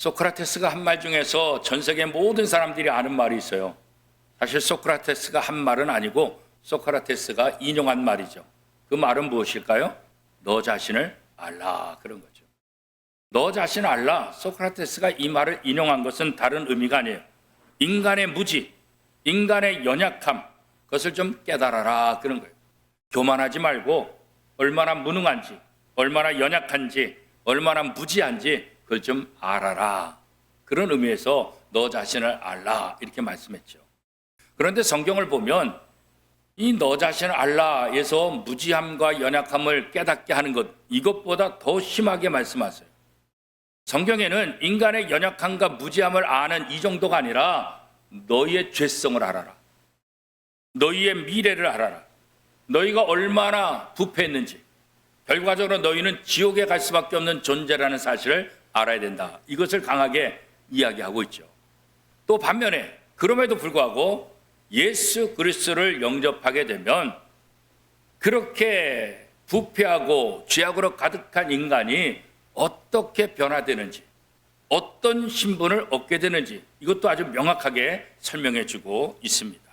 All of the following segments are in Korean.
소크라테스가 한 말 중에서 전 세계 모든 사람들이 아는 말이 있어요. 사실 소크라테스가 한 말은 아니고 소크라테스가 인용한 말이죠. 그 말은 무엇일까요? 너 자신을 알라, 그런 거죠. 너 자신을 알라. 소크라테스가 이 말을 인용한 것은 다른 의미가 아니에요. 인간의 무지, 인간의 연약함, 그것을 좀 깨달아라, 그런 거예요. 교만하지 말고 얼마나 무능한지, 얼마나 연약한지, 얼마나 무지한지 그걸 좀 알아라. 그런 의미에서 너 자신을 알라, 이렇게 말씀했죠. 그런데 성경을 보면 이 너 자신을 알라에서 무지함과 연약함을 깨닫게 하는 것, 이것보다 더 심하게 말씀하세요. 성경에는 인간의 연약함과 무지함을 아는 이 정도가 아니라 너희의 죄성을 알아라. 너희의 미래를 알아라. 너희가 얼마나 부패했는지, 결과적으로 너희는 지옥에 갈 수밖에 없는 존재라는 사실을 알아야 된다. 이것을 강하게 이야기하고 있죠. 또 반면에 그럼에도 불구하고 예수 그리스도를 영접하게 되면 그렇게 부패하고 죄악으로 가득한 인간이 어떻게 변화되는지, 어떤 신분을 얻게 되는지 이것도 아주 명확하게 설명해 주고 있습니다.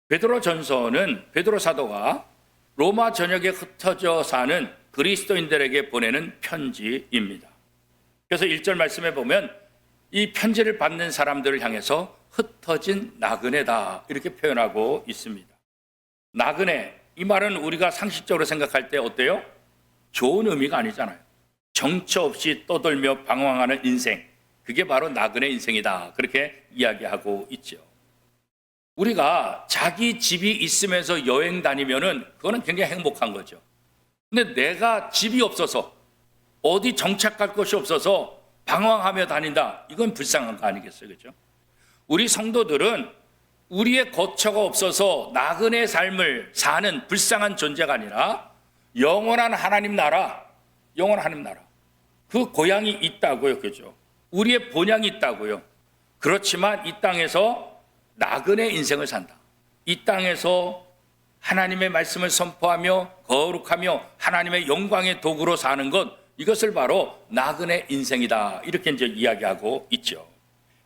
베드로 전서는 베드로 사도가 로마 전역에 흩어져 사는 그리스도인들에게 보내는 편지입니다. 그래서 1절 말씀에 보면 이 편지를 받는 사람들을 향해서 흩어진 나그네다, 이렇게 표현하고 있습니다. 나그네, 이 말은 우리가 상식적으로 생각할 때 어때요? 좋은 의미가 아니잖아요. 정처 없이 떠돌며 방황하는 인생, 그게 바로 나그네 인생이다, 그렇게 이야기하고 있죠. 우리가 자기 집이 있으면서 여행 다니면은 그거는 굉장히 행복한 거죠. 근데 내가 집이 없어서, 어디 정착할 곳이 없어서 방황하며 다닌다, 이건 불쌍한 거 아니겠어요, 그렇죠? 우리 성도들은 우리의 거처가 없어서 나그네 삶을 사는 불쌍한 존재가 아니라 영원한 하나님 나라, 영원한 하나님 나라, 그 고향이 있다고요, 그죠? 우리의 본향이 있다고요. 그렇지만 이 땅에서 나그네 인생을 산다. 이 땅에서 하나님의 말씀을 선포하며 거룩하며 하나님의 영광의 도구로 사는 것, 이것을 바로 나그네 인생이다, 이렇게 이제 이야기하고 있죠.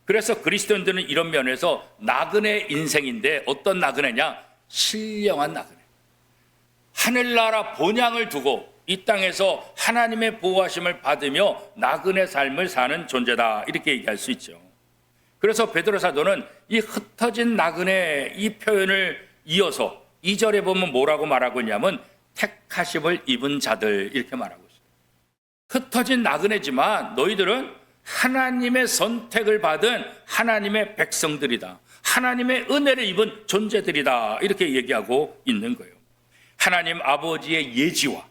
그래서 그리스도인들은 이런 면에서 나그네 인생인데 어떤 나그네냐? 신령한 나그네. 하늘나라 본향을 두고 이 땅에서 하나님의 보호하심을 받으며 나그네 삶을 사는 존재다, 이렇게 얘기할 수 있죠. 그래서 베드로 사도는 이 흩어진 나그네 이 표현을 이어서 2절에 보면 뭐라고 말하고 있냐면 택하심을 입은 자들, 이렇게 말하고 있어요. 흩어진 나그네지만 너희들은 하나님의 선택을 받은 하나님의 백성들이다. 하나님의 은혜를 입은 존재들이다, 이렇게 얘기하고 있는 거예요. 하나님 아버지의 예지와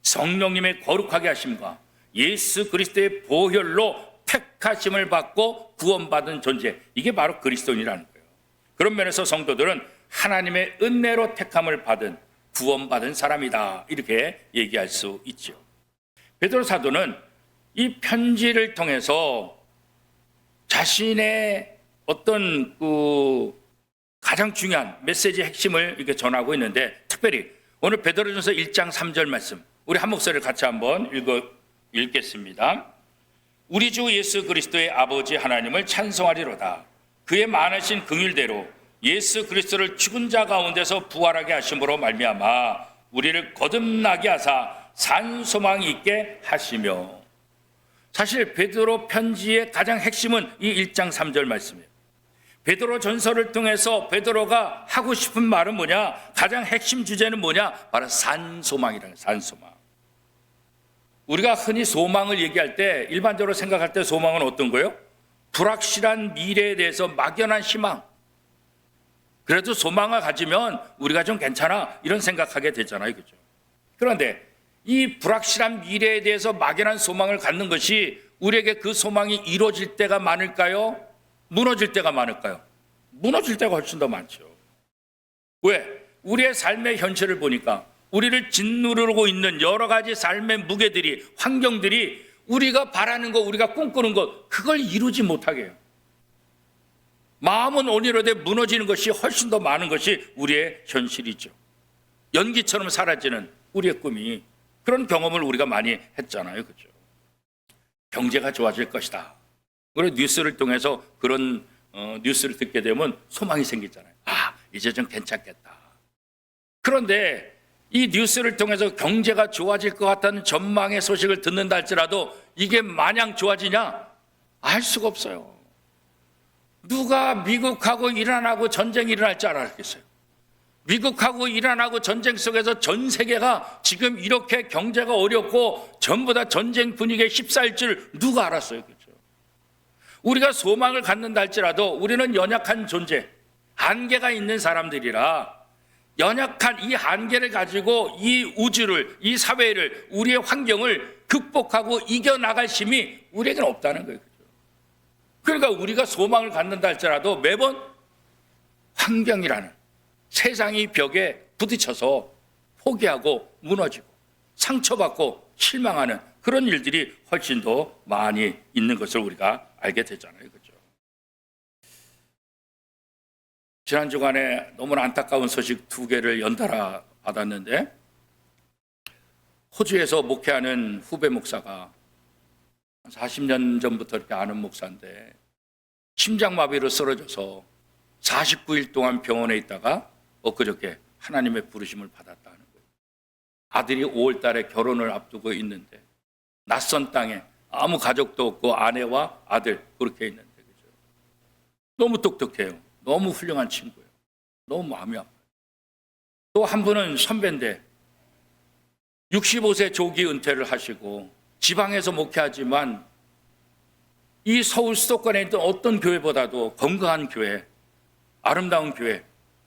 성령님의 거룩하게 하심과 예수 그리스도의 보혈로 택하심을 받고 구원받은 존재, 이게 바로 그리스도인이라는 거예요. 그런 면에서 성도들은 하나님의 은혜로 택함을 받은 구원받은 사람이다, 이렇게 얘기할 수 있죠. 베드로 사도는 이 편지를 통해서 자신의 어떤 가장 중요한 메시지의 핵심을 이렇게 전하고 있는데, 특별히 오늘 베드로전서 1장 3절 말씀, 우리 한 목소리를 같이 한번 읽겠습니다. 우리 주 예수 그리스도의 아버지 하나님을 찬송하리로다. 그의 많으신 긍휼대로 예수 그리스도를 죽은 자 가운데서 부활하게 하심으로 말미암아 우리를 거듭나게 하사 산 소망이 있게 하시며. 사실 베드로 편지의 가장 핵심은 이 1장 3절 말씀이에요. 베드로 전서를 통해서 베드로가 하고 싶은 말은 뭐냐? 가장 핵심 주제는 뭐냐? 바로 산소망이라는, 산소망. 우리가 흔히 소망을 얘기할 때, 일반적으로 생각할 때 소망은 어떤 거예요? 불확실한 미래에 대해서 막연한 희망. 그래도 소망을 가지면 우리가 좀 괜찮아, 이런 생각하게 되잖아요, 그죠? 그런데 이 불확실한 미래에 대해서 막연한 소망을 갖는 것이 우리에게 그 소망이 이루어질 때가 많을까요? 무너질 때가 많을까요? 무너질 때가 훨씬 더 많죠. 왜? 우리의 삶의 현실을 보니까 우리를 짓누르고 있는 여러 가지 삶의 무게들이, 환경들이 우리가 바라는 것, 우리가 꿈꾸는 것, 그걸 이루지 못하게 해요. 마음은 온이로되 무너지는 것이 훨씬 더 많은 것이 우리의 현실이죠. 연기처럼 사라지는 우리의 꿈이, 그런 경험을 우리가 많이 했잖아요, 그렇죠? 경제가 좋아질 것이다. 그리고 뉴스를 통해서 그런 뉴스를 듣게 되면 소망이 생기잖아요. 아, 이제 좀 괜찮겠다. 그런데 이 뉴스를 통해서 경제가 좋아질 것 같다는 전망의 소식을 듣는다 할지라도 이게 마냥 좋아지냐? 알 수가 없어요. 누가 미국하고 이란하고 전쟁이 일어날 줄 알았겠어요? 미국하고 이란하고 전쟁 속에서 전 세계가 지금 이렇게 경제가 어렵고 전부 다 전쟁 분위기에 휩싸일 줄 누가 알았어요? 그렇죠? 우리가 소망을 갖는다 할지라도 우리는 연약한 존재, 한계가 있는 사람들이라 연약한 이 한계를 가지고 이 우주를, 이 사회를, 우리의 환경을 극복하고 이겨나갈 힘이 우리에게는 없다는 거예요. 그렇죠? 그러니까 우리가 소망을 갖는다 할지라도 매번 환경이라는 세상의 벽에 부딪혀서 포기하고 무너지고 상처받고 실망하는 그런 일들이 훨씬 더 많이 있는 것을 우리가 알게 되잖아요. 그렇죠? 지난 주간에 너무나 안타까운 소식 2개를 연달아 받았는데 호주에서 목회하는 후배 목사가 40년 전부터 이렇게 아는 목사인데 심장마비로 쓰러져서 49일 동안 병원에 있다가 엊그저께 하나님의 부르심을 받았다는 거예요. 아들이 5월 달에 결혼을 앞두고 있는데 낯선 땅에 아무 가족도 없고 아내와 아들 그렇게 있는데 그죠? 너무 똑똑해요. 너무 훌륭한 친구예요. 너무 마음이 아파요. 또 한 분은 선배인데 65세 조기 은퇴를 하시고 지방에서 목회하지만 이 서울 수도권에 있던 어떤 교회보다도 건강한 교회, 아름다운 교회,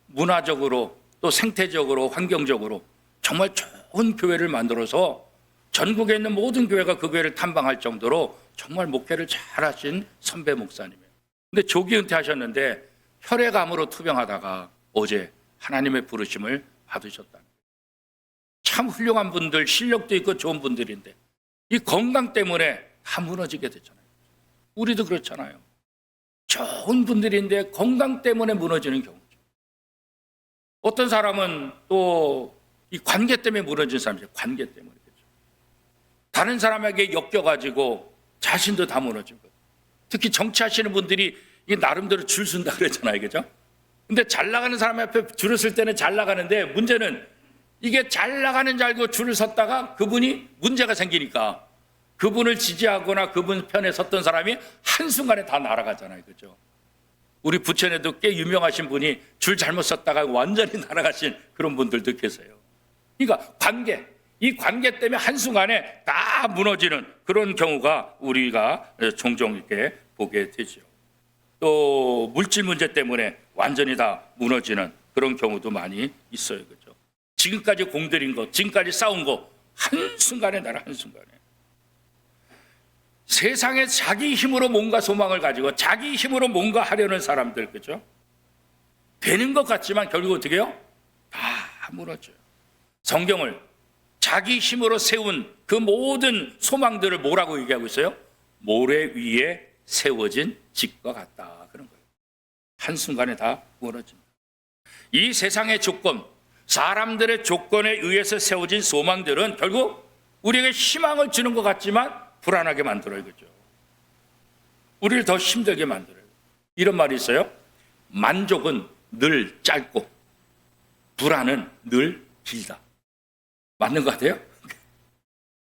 문화적으로 또 생태적으로 환경적으로 정말 좋은 교회를 만들어서 전국에 있는 모든 교회가 그 교회를 탐방할 정도로 정말 목회를 잘하신 선배 목사님이에요. 근데 조기 은퇴하셨는데 혈액암으로 투병하다가 어제 하나님의 부르심을 받으셨다는 거예요. 참 훌륭한 분들, 실력도 있고 좋은 분들인데 이 건강 때문에 다 무너지게 되잖아요. 우리도 그렇잖아요. 좋은 분들인데 건강 때문에 무너지는 경우죠. 어떤 사람은 또 이 관계 때문에 무너진 사람이죠. 관계 때문에. 그렇죠. 다른 사람에게 엮여가지고 자신도 다 무너진 거예요. 특히 정치하시는 분들이 이 나름대로 줄 쓴다 그랬잖아요. 그죠? 근데 잘 나가는 사람 앞에 줄을 쓸 때는 잘 나가는데 문제는 이게 잘 나가는 줄 알고 줄을 섰다가 그분이 문제가 생기니까 그분을 지지하거나 그분 편에 섰던 사람이 한순간에 다 날아가잖아요. 그죠? 우리 부천에도 꽤 유명하신 분이 줄 잘못 섰다가 완전히 날아가신 그런 분들도 계세요. 그러니까 관계, 이 관계 때문에 한순간에 다 무너지는 그런 경우가 우리가 종종 이렇게 보게 되죠. 또 물질 문제 때문에 완전히 다 무너지는 그런 경우도 많이 있어요. 그죠? 지금까지 공들인 것, 지금까지 싸운 것 한순간에 나라 한순간에 세상에 자기 힘으로 뭔가 소망을 가지고 자기 힘으로 뭔가 하려는 사람들, 그죠? 되는 것 같지만 결국 어떻게 해요? 다 무너져요. 성경을 자기 힘으로 세운 그 모든 소망들을 뭐라고 얘기하고 있어요? 모래 위에 세워진 집과 같다. 그런 거예요. 한순간에 다 무너집니다. 이 세상의 조건, 사람들의 조건에 의해서 세워진 소망들은 결국 우리에게 희망을 주는 것 같지만 불안하게 만들어요. 그죠? 우리를 더 힘들게 만들어요. 이런 말이 있어요. 만족은 늘 짧고 불안은 늘 길다. 맞는 것 같아요?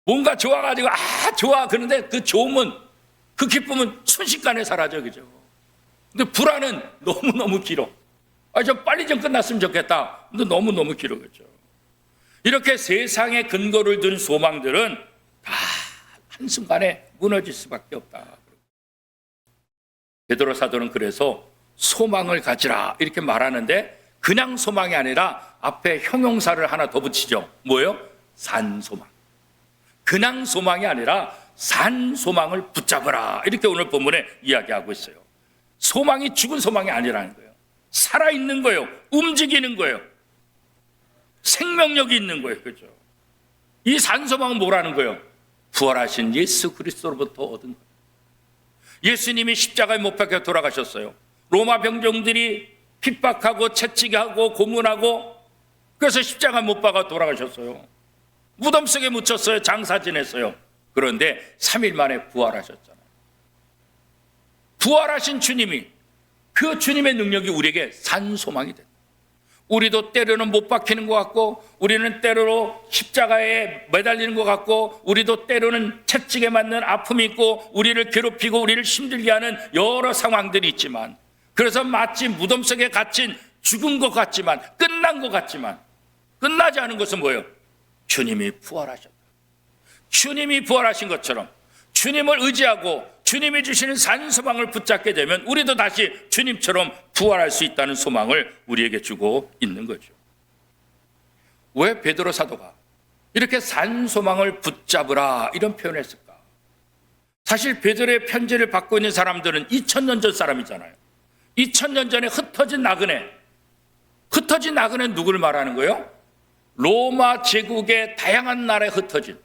뭔가 좋아가지고 좋아 그런데 그 좋으면 그 기쁨은 순식간에 사라져. 그죠? 근데 불안은 너무너무 길어. 좀 빨리 좀 끝났으면 좋겠다. 근데 너무너무 길어. 그죠? 이렇게 세상에 근거를 둔 소망들은 다 한순간에 무너질 수밖에 없다. 베드로 사도는 그래서 소망을 가지라 이렇게 말하는데 그냥 소망이 아니라 앞에 형용사를 하나 더 붙이죠. 뭐예요? 산소망. 그냥 소망이 아니라 산소망을 붙잡으라 이렇게 오늘 본문에 이야기하고 있어요. 소망이 죽은 소망이 아니라는 거예요. 살아있는 거예요. 움직이는 거예요. 생명력이 있는 거예요. 그렇죠? 이 산소망은 뭐라는 거예요? 부활하신 예수 그리스도로부터 얻은 거예요. 예수님이 십자가에 못 박혀 돌아가셨어요. 로마 병정들이 핍박하고 채찍하고 고문하고 그래서 십자가에 못 박아 돌아가셨어요. 무덤 속에 묻혔어요. 장사 지냈어요. 그런데 3일 만에 부활하셨잖아요. 부활하신 주님이, 그 주님의 능력이 우리에게 산소망이 된다. 우리도 때로는 못 박히는 것 같고, 우리는 때로 십자가에 매달리는 것 같고, 우리도 때로는 채찍에 맞는 아픔이 있고, 우리를 괴롭히고 우리를 힘들게 하는 여러 상황들이 있지만, 그래서 마치 무덤 속에 갇힌 죽은 것 같지만, 끝난 것 같지만, 끝나지 않은 것은 뭐예요? 주님이 부활하셨다. 주님이 부활하신 것처럼 주님을 의지하고 주님이 주시는 산소망을 붙잡게 되면 우리도 다시 주님처럼 부활할 수 있다는 소망을 우리에게 주고 있는 거죠. 왜 베드로 사도가 이렇게 산소망을 붙잡으라 이런 표현을 했을까? 사실 베드로의 편지를 받고 있는 사람들은 2000년 전 사람이잖아요. 2000년 전에 흩어진 나그네. 흩어진 나그네는 누구를 말하는 거예요? 로마 제국의 다양한 나라에 흩어진,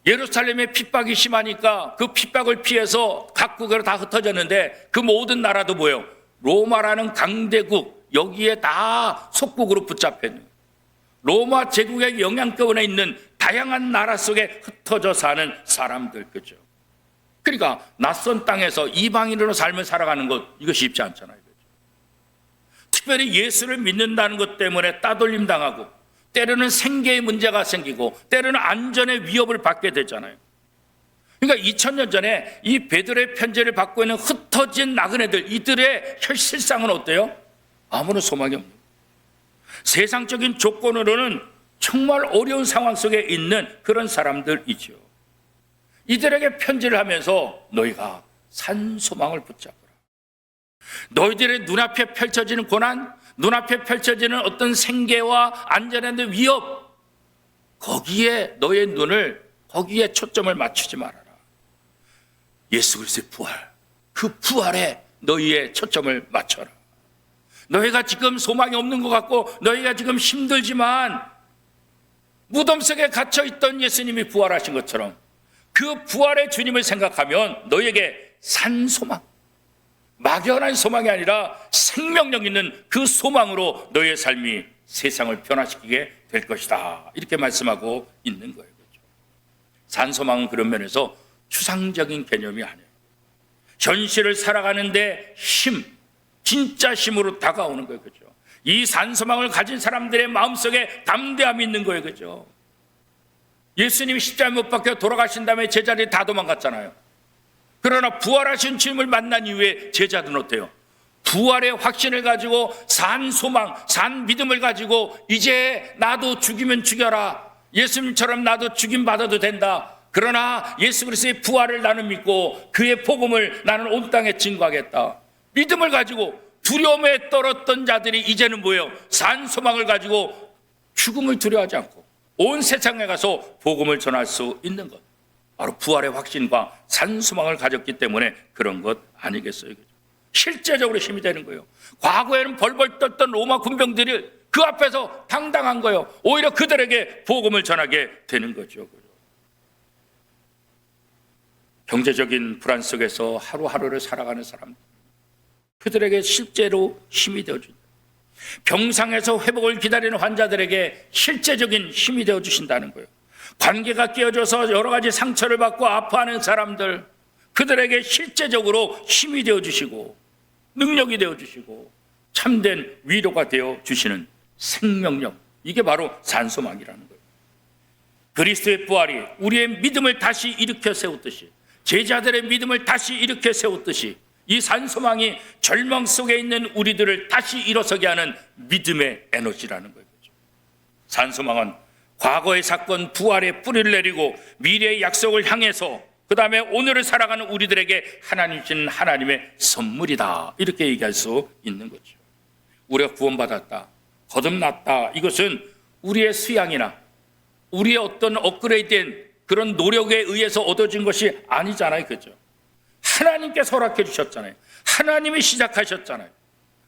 예루살렘의 핍박이 심하니까 그 핍박을 피해서 각국으로 다 흩어졌는데, 그 모든 나라도 뭐예요? 로마라는 강대국, 여기에 다 속국으로 붙잡혀 있는, 로마 제국의 영향권에 있는 다양한 나라 속에 흩어져 사는 사람들, 그죠? 그러니까 낯선 땅에서 이방인으로 삶을 살아가는 것, 이거 쉽지 않잖아요. 그죠? 특별히 예수를 믿는다는 것 때문에 따돌림 당하고, 때로는 생계에 문제가 생기고, 때로는 안전의 위협을 받게 되잖아요. 그러니까 2000년 전에 이 베드로의 편지를 받고 있는 흩어진 나그네들, 이들의 실상은 어때요? 아무런 소망이 없는, 세상적인 조건으로는 정말 어려운 상황 속에 있는 그런 사람들이죠. 이들에게 편지를 하면서 너희가 산소망을 붙잡으라. 너희들의 눈앞에 펼쳐지는 고난, 눈앞에 펼쳐지는 어떤 생계와 안전에 대한 위협, 거기에 너의 눈을, 거기에 초점을 맞추지 말아라. 예수 그리스도의 부활, 그 부활에 너희의 초점을 맞춰라. 너희가 지금 소망이 없는 것 같고, 너희가 지금 힘들지만 무덤 속에 갇혀있던 예수님이 부활하신 것처럼 그 부활의 주님을 생각하면 너희에게 산소망, 막연한 소망이 아니라 생명력 있는 그 소망으로 너희의 삶이 세상을 변화시키게 될 것이다, 이렇게 말씀하고 있는 거예요. 그렇죠? 산소망은 그런 면에서 추상적인 개념이 아니에요. 현실을 살아가는데 힘, 진짜 힘으로 다가오는 거예요. 그렇죠? 이 산소망을 가진 사람들의 마음속에 담대함이 있는 거예요. 그렇죠? 예수님이 십자가에 못 박혀 돌아가신 다음에 제자들이 다 도망갔잖아요. 그러나 부활하신 주님을 만난 이후에 제자들은 어때요? 부활의 확신을 가지고 산 소망, 산 믿음을 가지고 이제 나도 죽이면 죽여라, 예수님처럼 나도 죽임 받아도 된다, 그러나 예수 그리스도의 부활을 나는 믿고 그의 복음을 나는 온 땅에 증거하겠다, 믿음을 가지고 두려움에 떨었던 자들이 이제는 뭐예요? 산 소망을 가지고 죽음을 두려워하지 않고 온 세상에 가서 복음을 전할 수 있는 것, 바로 부활의 확신과 산소망을 가졌기 때문에 그런 것 아니겠어요? 실제적으로 힘이 되는 거예요. 과거에는 벌벌 떨던 로마 군병들이 그 앞에서 당당한 거예요. 오히려 그들에게 복음을 전하게 되는 거죠. 경제적인 불안 속에서 하루하루를 살아가는 사람들, 그들에게 실제로 힘이 되어준다. 병상에서 회복을 기다리는 환자들에게 실제적인 힘이 되어주신다는 거예요. 관계가 깨어져서 여러 가지 상처를 받고 아파하는 사람들, 그들에게 실제적으로 힘이 되어주시고 능력이 되어주시고 참된 위로가 되어주시는 생명력, 이게 바로 산소망이라는 거예요. 그리스도의 부활이 우리의 믿음을 다시 일으켜 세웠듯이, 제자들의 믿음을 다시 일으켜 세웠듯이, 이 산소망이 절망 속에 있는 우리들을 다시 일어서게 하는 믿음의 에너지라는 거예요. 산소망은 과거의 사건 부활의 뿌리를 내리고 미래의 약속을 향해서 그 다음에 오늘을 살아가는 우리들에게 하나님 주신 하나님의 선물이다, 이렇게 얘기할 수 있는 거죠. 우리가 구원받았다, 거듭났다, 이것은 우리의 수양이나 우리의 어떤 업그레이드된 그런 노력에 의해서 얻어진 것이 아니잖아요. 그죠? 하나님께서 허락해 주셨잖아요. 하나님이 시작하셨잖아요.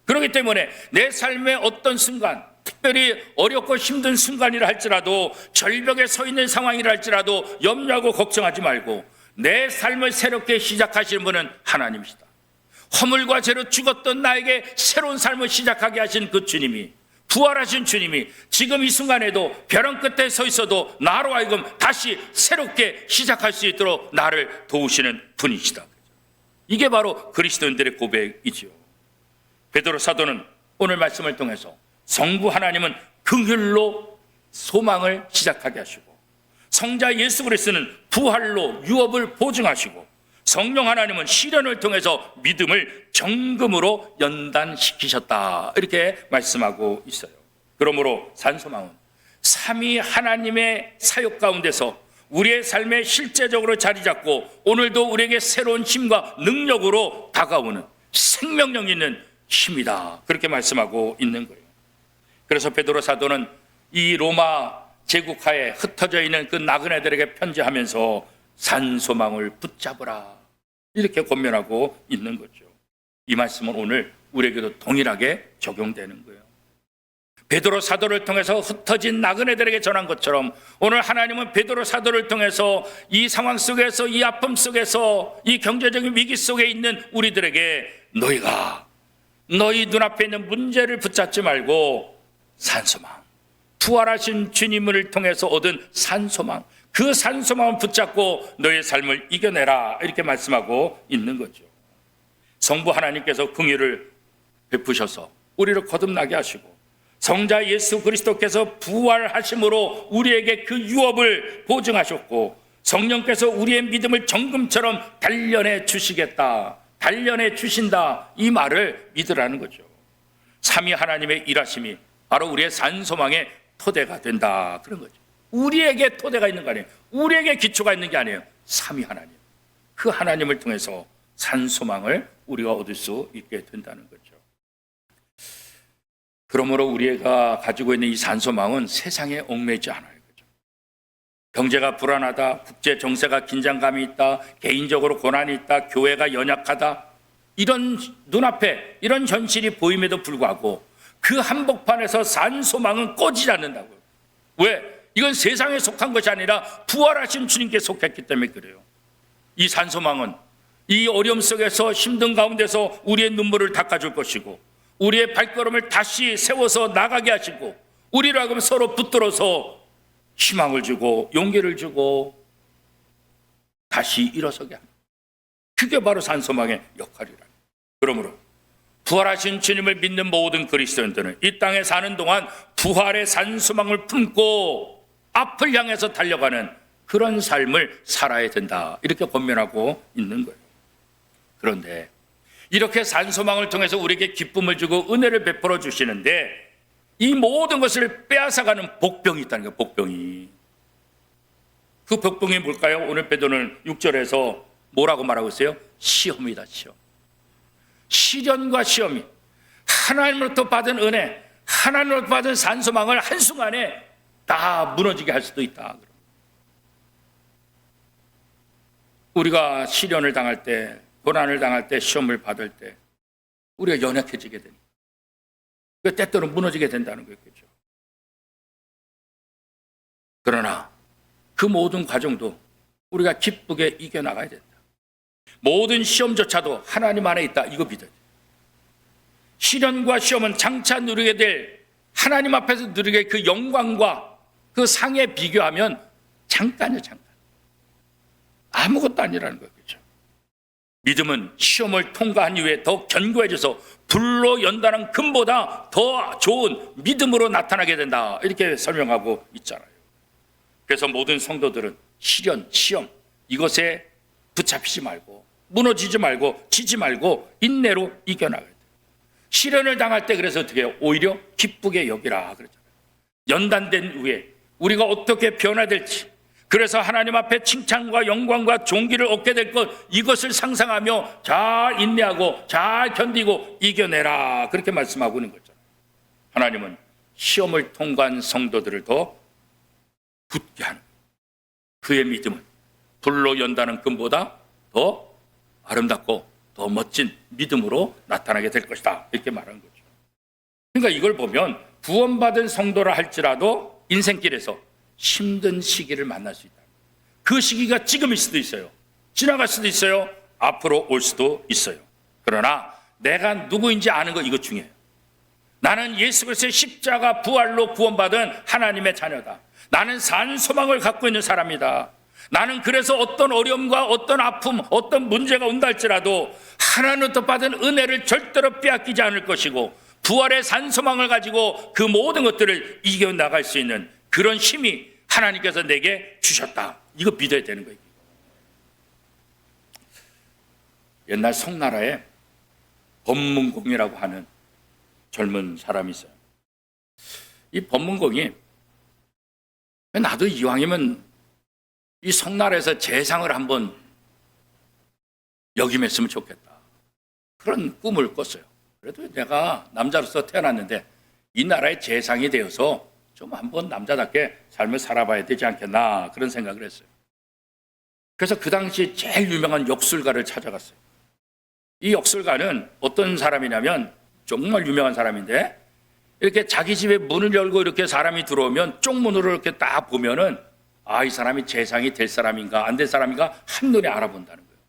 그렇기 때문에 내 삶의 어떤 순간, 특별히 어렵고 힘든 순간이라 할지라도, 절벽에 서 있는 상황이라 할지라도 염려하고 걱정하지 말고 내 삶을 새롭게 시작하시는 분은 하나님이시다. 허물과 죄로 죽었던 나에게 새로운 삶을 시작하게 하신 그 주님이 부활하신 주님이 지금 이 순간에도 벼랑 끝에 서 있어도 나로 하여금 다시 새롭게 시작할 수 있도록 나를 도우시는 분이시다. 이게 바로 그리스도인들의 고백이지요. 베드로 사도는 오늘 말씀을 통해서 성부 하나님은 긍휼로 소망을 시작하게 하시고, 성자 예수 그리스도는 부활로 유업을 보증하시고, 성령 하나님은 시련을 통해서 믿음을 정금으로 연단시키셨다, 이렇게 말씀하고 있어요. 그러므로 산소망은 삼위 하나님의 사역 가운데서 우리의 삶에 실제적으로 자리 잡고 오늘도 우리에게 새로운 힘과 능력으로 다가오는 생명력 있는 힘이다, 그렇게 말씀하고 있는 거예요. 그래서 베드로 사도는 이 로마 제국하에 흩어져 있는 그 나그네들에게 편지하면서 산소망을 붙잡으라, 이렇게 권면하고 있는 거죠. 이 말씀은 오늘 우리에게도 동일하게 적용되는 거예요. 베드로 사도를 통해서 흩어진 나그네들에게 전한 것처럼 오늘 하나님은 베드로 사도를 통해서 이 상황 속에서, 이 아픔 속에서, 이 경제적인 위기 속에 있는 우리들에게 너희가 너희 눈앞에 있는 문제를 붙잡지 말고 산소망, 부활하신 주님을 통해서 얻은 산소망, 그 산소망을 붙잡고 너의 삶을 이겨내라, 이렇게 말씀하고 있는 거죠. 성부 하나님께서 긍휼을 베푸셔서 우리를 거듭나게 하시고, 성자 예수 그리스도께서 부활하심으로 우리에게 그 유업을 보증하셨고, 성령께서 우리의 믿음을 정금처럼 단련해 주시겠다, 단련해 주신다, 이 말을 믿으라는 거죠. 삼위 하나님의 일하심이 바로 우리의 산소망의 토대가 된다, 그런 거죠. 우리에게 토대가 있는 거 아니에요. 우리에게 기초가 있는 게 아니에요. 삼위 하나님, 그 하나님을 통해서 산소망을 우리가 얻을 수 있게 된다는 거죠. 그러므로 우리가 가지고 있는 이 산소망은 세상에 얽매이지 않아요. 그죠? 경제가 불안하다, 국제 정세가 긴장감이 있다, 개인적으로 고난이 있다, 교회가 연약하다, 이런 눈앞에 이런 현실이 보임에도 불구하고 그 한복판에서 산소망은 꺼지지 않는다고요. 왜? 이건 세상에 속한 것이 아니라 부활하신 주님께 속했기 때문에 그래요. 이 산소망은 이 어려움 속에서, 힘든 가운데서 우리의 눈물을 닦아줄 것이고, 우리의 발걸음을 다시 세워서 나가게 하시고, 우리로 하여금 서로 붙들어서 희망을 주고 용기를 주고 다시 일어서게 합니다. 그게 바로 산소망의 역할이라. 그러므로 부활하신 주님을 믿는 모든 그리스도인들은 이 땅에 사는 동안 부활의 산소망을 품고 앞을 향해서 달려가는 그런 삶을 살아야 된다, 이렇게 권면하고 있는 거예요. 그런데 이렇게 산소망을 통해서 우리에게 기쁨을 주고 은혜를 베풀어 주시는데 이 모든 것을 빼앗아가는 복병이 있다는 거예요. 복병이. 그 복병이 뭘까요? 오늘 베드로는 6절에서 뭐라고 말하고 있어요? 시험이다, 시험. 시련과 시험이 하나님으로부터 받은 은혜, 하나님으로부터 받은 산소망을 한순간에 다 무너지게 할 수도 있다. 우리가 시련을 당할 때, 고난을 당할 때, 시험을 받을 때 우리가 연약해지게 됩니다. 때때로 무너지게 된다는 거겠죠. 그러나 그 모든 과정도 우리가 기쁘게 이겨나가야 된다. 모든 시험조차도 하나님 안에 있다, 이거 믿어야 돼요. 시련과 시험은 장차 누리게 될, 하나님 앞에서 누리게 그 영광과 그 상에 비교하면 잠깐이에요, 잠깐. 아무것도 아니라는 거겠죠. 믿음은 시험을 통과한 이후에 더 견고해져서 불로 연단한 금보다 더 좋은 믿음으로 나타나게 된다, 이렇게 설명하고 있잖아요. 그래서 모든 성도들은 시련, 시험, 이것에 붙잡히지 말고 무너지지 말고 지지 말고 인내로 이겨나가야 돼요. 시련을 당할 때 그래서 어떻게 해요? 오히려 기쁘게 여기라 그랬잖아요. 연단된 후에 우리가 어떻게 변화될지, 그래서 하나님 앞에 칭찬과 영광과 존귀를 얻게 될 것, 이것을 상상하며 잘 인내하고 잘 견디고 이겨내라, 그렇게 말씀하고 있는 거죠. 하나님은 시험을 통과한 성도들을 더 굳게 하는, 그의 믿음은 불로 연다는 금보다 더 아름답고 더 멋진 믿음으로 나타나게 될 것이다, 이렇게 말한 거죠. 그러니까 이걸 보면 구원받은 성도라 할지라도 인생길에서 힘든 시기를 만날 수 있다. 그 시기가 지금일 수도 있어요. 지나갈 수도 있어요. 앞으로 올 수도 있어요. 그러나 내가 누구인지 아는 거, 이거 중요해요. 나는 예수 그리스도의 십자가 부활로 구원받은 하나님의 자녀다. 나는 산 소망을 갖고 있는 사람이다. 나는 그래서 어떤 어려움과 어떤 아픔, 어떤 문제가 온다 할지라도 하나님으로부터 받은 은혜를 절대로 빼앗기지 않을 것이고 부활의 산 소망을 가지고 그 모든 것들을 이겨나갈 수 있는 그런 힘이 하나님께서 내게 주셨다. 이거 믿어야 되는 거예요. 옛날 송나라에 법문공이라고 하는 젊은 사람이 있어요. 이 법문공이 나도 이왕이면 이 송나라에서 재상을 한번 역임했으면 좋겠다. 그런 꿈을 꿨어요. 그래도 내가 남자로서 태어났는데 이 나라의 재상이 되어서 좀 한번 남자답게 삶을 살아봐야 되지 않겠나 그런 생각을 했어요. 그래서 그 당시 제일 유명한 역술가를 찾아갔어요. 이 역술가는 어떤 사람이냐면 정말 유명한 사람인데 이렇게 자기 집에 문을 열고 이렇게 사람이 들어오면 쪽문으로 이렇게 딱 보면은 아, 이 사람이 재상이 될 사람인가 안 될 사람인가 한눈에 알아본다는 거예요.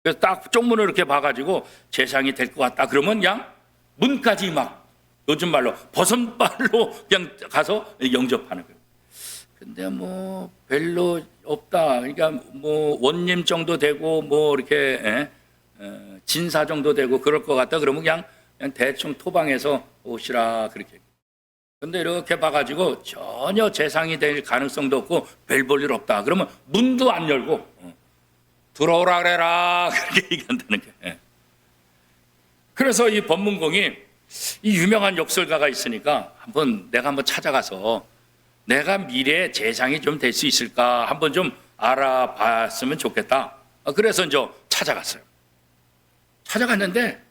그래서 딱 쪽문을 이렇게 봐가지고 재상이 될 것 같다 그러면 그냥 문까지 막 요즘 말로 버선발로 그냥 가서 영접하는 거예요. 근데 뭐 별로 없다. 그러니까 뭐 원님 정도 되고 뭐 이렇게 진사 정도 되고 그럴 것 같다 그러면 그냥 대충 토방해서 오시라 그렇게. 근데 이렇게 봐가지고 전혀 재상이 될 가능성도 없고 별 볼 일 없다. 그러면 문도 안 열고 들어오라 그래라 그렇게 얘기한다는 거예요. 그래서 이 법문공이 이 유명한 역술가가 있으니까 내가 한번 찾아가서 내가 미래에 재상이 좀 될 수 있을까 한번 좀 알아봤으면 좋겠다. 그래서 이제 찾아갔어요. 찾아갔는데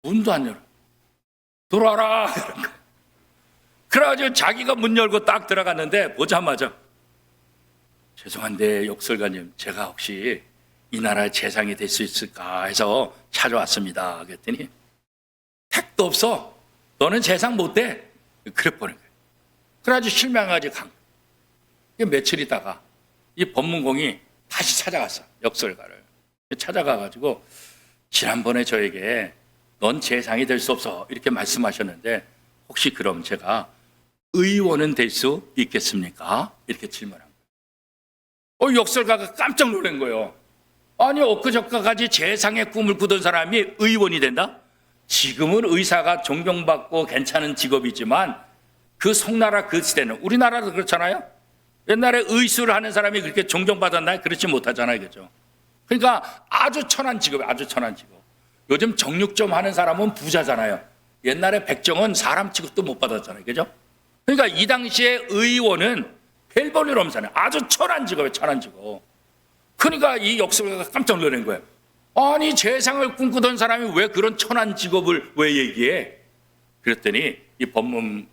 문도 안 열어. 들어와라. 그래가지고 자기가 문 열고 딱 들어갔는데 보자마자 죄송한데 역술가님 제가 혹시 이 나라의 재상이 될 수 있을까 해서 찾아왔습니다. 그랬더니 택도 없어. 너는 재상 못 돼. 그랬버린 거예요. 그래가지고 실망하지 간 거예요. 며칠 있다가 이 법문공이 다시 찾아갔어. 역술가를. 찾아가가지고 지난번에 저에게 넌 재상이 될 수 없어 이렇게 말씀하셨는데 혹시 그럼 제가 의원은 될 수 있겠습니까? 이렇게 질문한 거예요. 역술가가 깜짝 놀란 거예요. 아니 엊그저께까지 재상의 꿈을 꾸던 사람이 의원이 된다? 지금은 의사가 존경받고 괜찮은 직업이지만 그 송나라 그 시대는 우리나라도 그렇잖아요. 옛날에 의술을 하는 사람이 그렇게 존경받았나요? 그렇지 못하잖아요. 그죠? 그러니까 아주 천한 직업이에요. 아주 천한 직업. 요즘 정육점 하는 사람은 부자잖아요. 옛날에 백정은 사람 취급도 못 받았잖아요. 그죠? 그러니까 이 당시에 의원은 별 볼 일 없는 사람, 아주 천한 직업이에요. 천한 직업. 그러니까 이 역술가가 깜짝 놀란 거예요. 아니 재상을 꿈꾸던 사람이 왜 그런 천한 직업을 왜 얘기해? 그랬더니 이 법문공이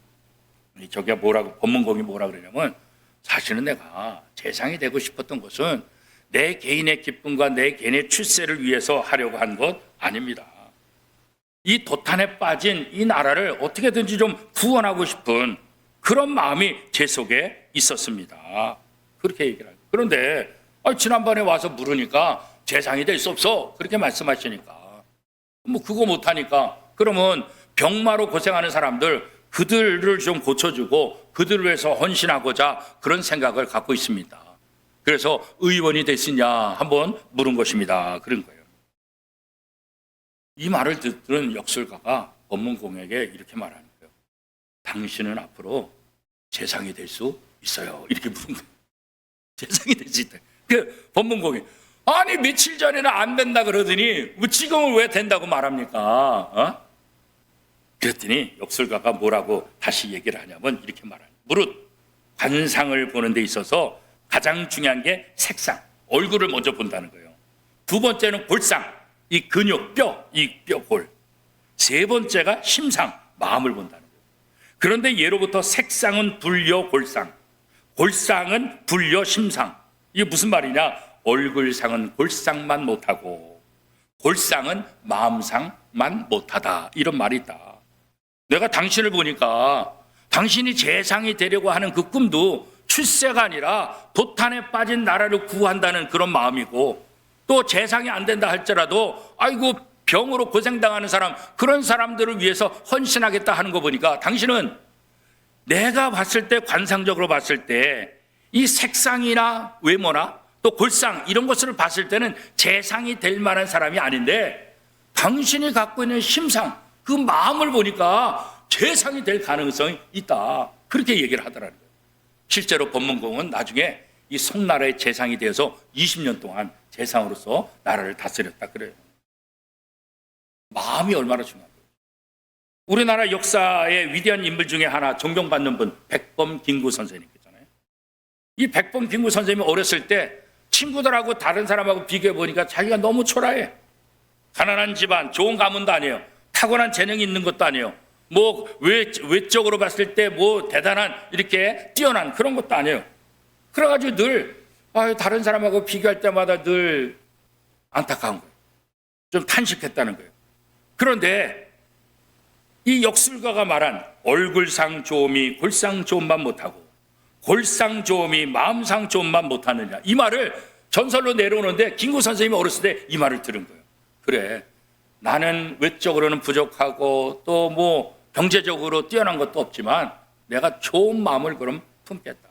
뭐라 그러냐면 사실은 내가 재상이 되고 싶었던 것은 내 개인의 기쁨과 내 개인의 출세를 위해서 하려고 한 것 아닙니다. 이 도탄에 빠진 이 나라를 어떻게든지 좀 구원하고 싶은 그런 마음이 제 속에 있었습니다. 그렇게 얘기를 하죠. 그런데 지난번에 와서 물으니까 재상이 될 수 없어. 그렇게 말씀하시니까 뭐 그거 못하니까 그러면 병마로 고생하는 사람들 그들을 좀 고쳐주고 그들을 위해서 헌신하고자 그런 생각을 갖고 있습니다. 그래서 의원이 될 수 있냐 한번 물은 것입니다. 그런 거예요. 이 말을 듣는 역술가가 법문공에게 이렇게 말하는 거예요. 당신은 앞으로 재상이 될 수 있어요. 이렇게 물은 거예요. 재상이 될 수 있다. 그 법문공이 아니 며칠 전에는 안 된다 그러더니 뭐 지금은 왜 된다고 말합니까? 그랬더니 역술가가 뭐라고 다시 얘기를 하냐면 이렇게 말하는 거예요. 무릇 관상을 보는 데 있어서 가장 중요한 게 색상, 얼굴을 먼저 본다는 거예요. 두 번째는 골상, 이 근육, 이 뼈, 골. 세 번째가 심상, 마음을 본다는 거예요. 그런데 예로부터 색상은 불려 골상, 골상은 불려 심상. 이게 무슨 말이냐? 얼굴상은 골상만 못하고 골상은 마음상만 못하다. 이런 말이 있다. 내가 당신을 보니까 당신이 재상이 되려고 하는 그 꿈도 출세가 아니라 도탄에 빠진 나라를 구한다는 그런 마음이고 또 재상이 안 된다 할지라도 아이고 병으로 고생당하는 사람, 그런 사람들을 위해서 헌신하겠다 하는 거 보니까 당신은 내가 봤을 때, 관상적으로 봤을 때 이 색상이나 외모나 또 골상 이런 것을 봤을 때는 재상이 될 만한 사람이 아닌데, 당신이 갖고 있는 심상, 그 마음을 보니까 재상이 될 가능성이 있다, 그렇게 얘기를 하더라고요. 실제로 법문공은 나중에 이 송나라의 재상이 되어서 20년 동안 재상으로서 나라를 다스렸다 그래요. 마음이 얼마나 중요한가요? 우리나라 역사의 위대한 인물 중에 하나, 존경받는 분, 백범 김구 선생님께잖아요. 이 백범 김구 선생님이 어렸을 때 친구들하고 다른 사람하고 비교해 보니까 자기가 너무 초라해. 가난한 집안, 좋은 가문도 아니에요. 타고난 재능이 있는 것도 아니에요. 뭐 외적으로 봤을 때 뭐 대단한 이렇게 뛰어난 그런 것도 아니에요. 그래가지고 늘 다른 사람하고 비교할 때마다 늘 안타까운 거예요. 좀 탄식했다는 거예요. 그런데 이 역술가가 말한 얼굴상 좋음이 골상 좋음만 못하고 골상 좋음이 마음상 좋음만 못하느냐, 이 말을 전설로 내려오는데 김구 선생님이 어렸을 때 이 말을 들은 거예요. 그래, 나는 외적으로는 부족하고 또 뭐 경제적으로 뛰어난 것도 없지만 내가 좋은 마음을 그럼 품겠다.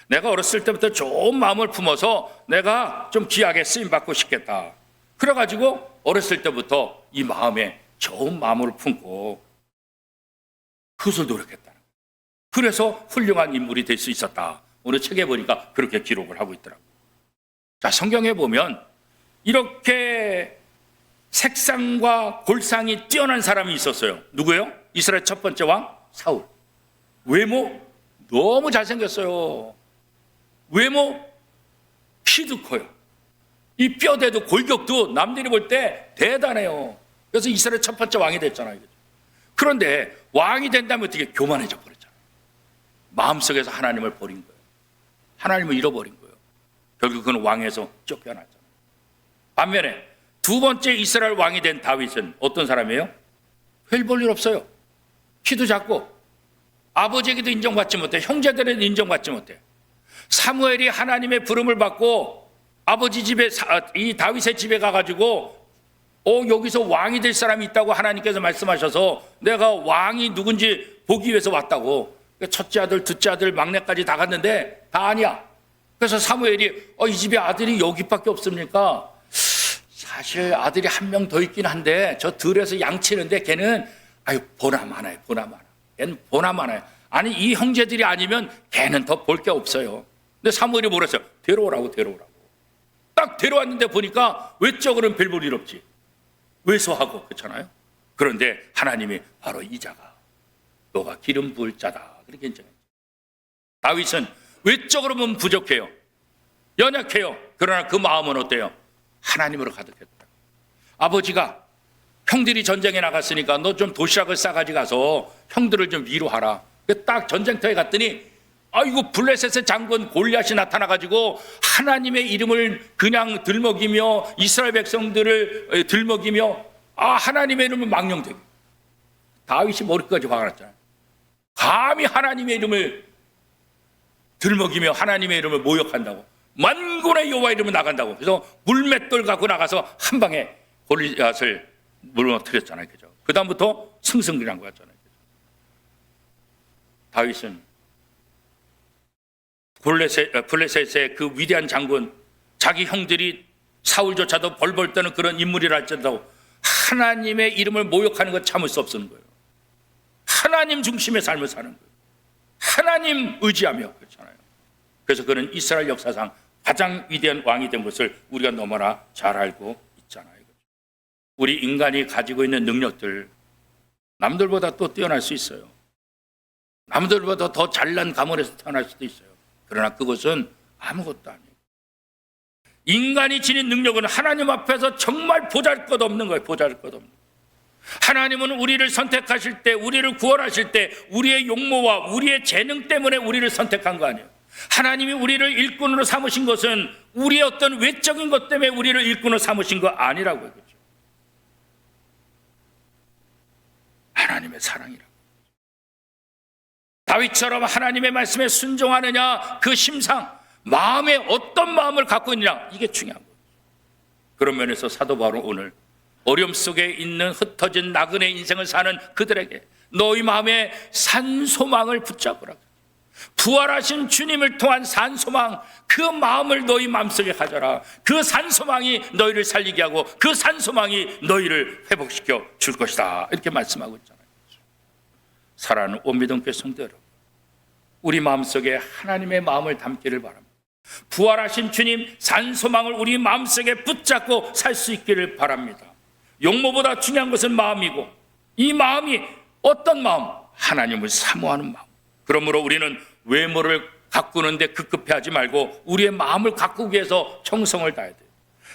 내가 어렸을 때부터 좋은 마음을 품어서 내가 좀 귀하게 쓰임받고 싶겠다. 그래가지고 어렸을 때부터 이 마음에 좋은 마음을 품고 그것을 노력했다. 그래서 훌륭한 인물이 될 수 있었다. 오늘 책에 보니까 그렇게 기록을 하고 있더라고요. 자, 성경에 보면 이렇게 색상과 골상이 뛰어난 사람이 있었어요. 누구예요? 이스라엘 첫 번째 왕 사울. 외모 너무 잘생겼어요. 외모 키도 커요. 이 뼈대도 골격도 남들이 볼 때 대단해요. 그래서 이스라엘 첫 번째 왕이 됐잖아요. 그런데 왕이 된다면 어떻게 교만해져 버렸잖아요. 마음속에서 하나님을 버린 거예요. 하나님을 잃어버린 거예요. 결국 그는 왕에서 쫓겨났잖아요. 반면에 두 번째 이스라엘 왕이 된 다윗은 어떤 사람이에요? 별 볼 일 없어요. 키도 작고 아버지에게도 인정받지 못해, 형제들에게도 인정받지 못해. 사무엘이 하나님의 부름을 받고 아버지 집에, 이 다윗의 집에 가가지고 여기서 왕이 될 사람이 있다고 하나님께서 말씀하셔서 내가 왕이 누군지 보기 위해서 왔다고. 첫째 아들, 둘째 아들, 막내까지 다 갔는데 다 아니야. 그래서 사무엘이 이 집에 아들이 여기밖에 없습니까? 사실 아들이 한 명 더 있긴 한데 저 들에서 양치는데 걔는 보나 마나요. 보나 마나. 걔는 보나 마나요. 아니 이 형제들이 아니면 걔는 더 볼 게 없어요. 근데 사무엘이 뭐랬어요? 데려오라고. 딱 데려왔는데 보니까 외적으로는 별 볼 일 없지. 왜소하고 그렇잖아요. 그런데 하나님이 바로 이 자가 너가 기름 부을 자다. 그렇게 인정했죠. 다윗은 외적으로 보면 부족해요. 연약해요. 그러나 그 마음은 어때요? 하나님으로 가득했다. 아버지가 형들이 전쟁에 나갔으니까 너 좀 도시락을 싸가지 가서 형들을 좀 위로하라. 딱 전쟁터에 갔더니 아이고 블레셋의 장군 골리앗이 나타나가지고 하나님의 이름을 그냥 들먹이며 이스라엘 백성들을 들먹이며 하나님의 이름을 망령되고 다윗이 머리까지 화가 났잖아요. 감히 하나님의 이름을 들먹이며 하나님의 이름을 모욕한다고, 만군의 여호와 이름을 나간다고. 그래서 물맷돌 갖고 나가서 한 방에 골리앗을 무너뜨렸잖아요. 그죠? 그 다음부터 승승이란 거였잖아요. 다윗은 블레셋의 그 위대한 장군, 자기 형들이 사울조차도 벌벌 떠는 그런 인물이라 할지라도 하나님의 이름을 모욕하는 것 참을 수 없는 거예요. 하나님 중심의 삶을 사는 거예요. 하나님 의지하며 그렇잖아요. 그래서 그는 이스라엘 역사상 가장 위대한 왕이 된 것을 우리가 너무나 잘 알고 있잖아요. 우리 인간이 가지고 있는 능력들 남들보다 또 뛰어날 수 있어요. 남들보다 더 잘난 가문에서 태어날 수도 있어요. 그러나 그것은 아무것도 아니에요. 인간이 지닌 능력은 하나님 앞에서 정말 보잘것없는 거예요. 보잘것없는 거예요. 하나님은 우리를 선택하실 때, 우리를 구원하실 때 우리의 용모와 우리의 재능 때문에 우리를 선택한 거 아니에요. 하나님이 우리를 일꾼으로 삼으신 것은 우리의 어떤 외적인 것 때문에 우리를 일꾼으로 삼으신 거 아니라고요. 그렇죠? 하나님의 사랑이라고. 다윗처럼 하나님의 말씀에 순종하느냐, 그 심상, 마음에 어떤 마음을 갖고 있느냐, 이게 중요한 거예요. 그런 면에서 사도 바울은 오늘 어려움 속에 있는 흩어진 나그네 인생을 사는 그들에게 너희 마음에 산소망을 붙잡으라. 부활하신 주님을 통한 산소망, 그 마음을 너희 마음속에 가져라. 그 산소망이 너희를 살리게 하고 그 산소망이 너희를 회복시켜 줄 것이다. 이렇게 말씀하고 있잖아요. 사랑하는 온미동교회 성도 여러분, 우리 마음속에 하나님의 마음을 담기를 바랍니다. 부활하신 주님 산소망을 우리 마음속에 붙잡고 살 수 있기를 바랍니다. 용모보다 중요한 것은 마음이고, 이 마음이 어떤 마음? 하나님을 사모하는 마음. 그러므로 우리는 외모를 가꾸는데 급급해하지 말고 우리의 마음을 가꾸기 위해서 정성을 다해야 돼요.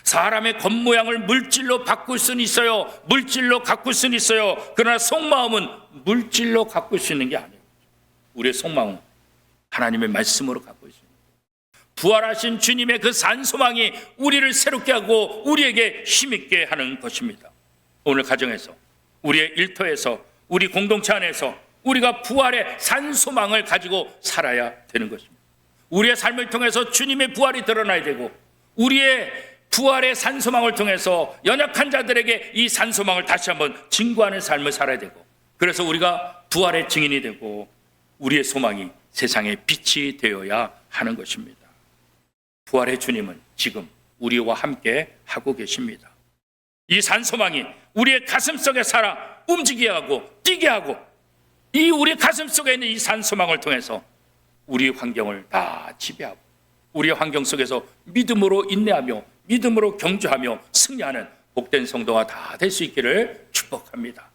사람의 겉모양을 물질로 바꿀 수는 있어요. 물질로 가꿀 수는 있어요. 그러나 속마음은 물질로 가꿀 수 있는 게 아니에요. 우리의 속마음은 하나님의 말씀으로 가꿀 수 있는 거예요. 부활하신 주님의 그 산소망이 우리를 새롭게 하고 우리에게 힘있게 하는 것입니다. 오늘 가정에서, 우리의 일터에서, 우리 공동체 안에서 우리가 부활의 산소망을 가지고 살아야 되는 것입니다. 우리의 삶을 통해서 주님의 부활이 드러나야 되고, 우리의 부활의 산소망을 통해서 연약한 자들에게 이 산소망을 다시 한번 증거하는 삶을 살아야 되고, 그래서 우리가 부활의 증인이 되고 우리의 소망이 세상의 빛이 되어야 하는 것입니다. 부활의 주님은 지금 우리와 함께 하고 계십니다. 이 산소망이 우리의 가슴 속에 살아 움직이게 하고 뛰게 하고, 이 우리 가슴 속에 있는 이 산소망을 통해서 우리 환경을 다 지배하고 우리 환경 속에서 믿음으로 인내하며 믿음으로 경주하며 승리하는 복된 성도가 다 될 수 있기를 축복합니다.